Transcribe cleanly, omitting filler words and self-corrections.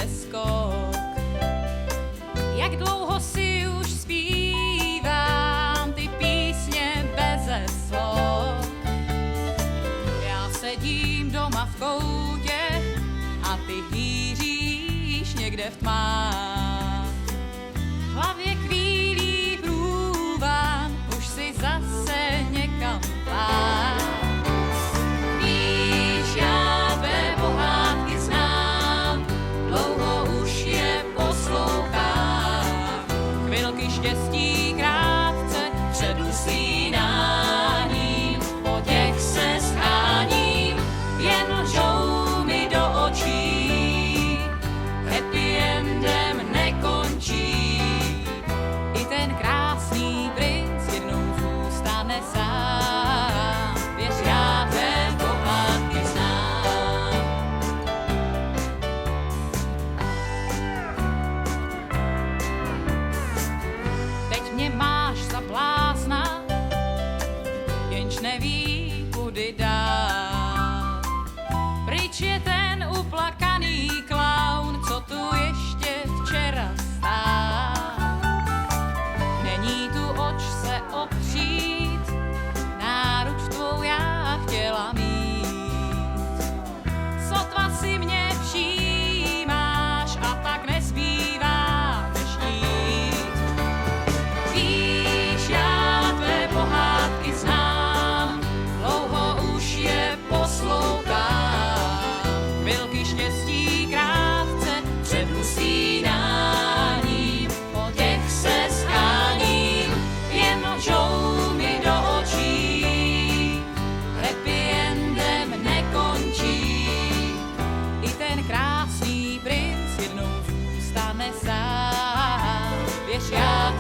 je skok. Jak dlouho si už zpívám ty písně beze slov. Já sedím doma v koutě a ty hýříš někde v tmách. V hlavě kvílí průvan, už si zase někam plát. Víš, já tvé pohádky znám, dlouho už je poslouchám. Chvilky štěstí krátce před usínáním, po těch se sháním, jen lžou mi do očí. Happy endem nekončí, i ten krásný princ jednou zůstane sám. Věř, já tvé pohádky znám. Teď mě máš za blázna, jenž neví, kudy dál. Pryč je ten uplakaný klaun, co tu ještě včera stál. Není tu oč se opřít, náruč tvou já chtěla mít. Sotva si mě všímáš a tak nezbývá než jít. Víš, já tvé pohádky znám, dlouho už je poslouchám. Chvilky štěstí krátce před usínáním, po těch se sháním, jen lžou mi do očí. Happy endem nekončí, i ten krásný princ jednou zůstane sám. Věř, já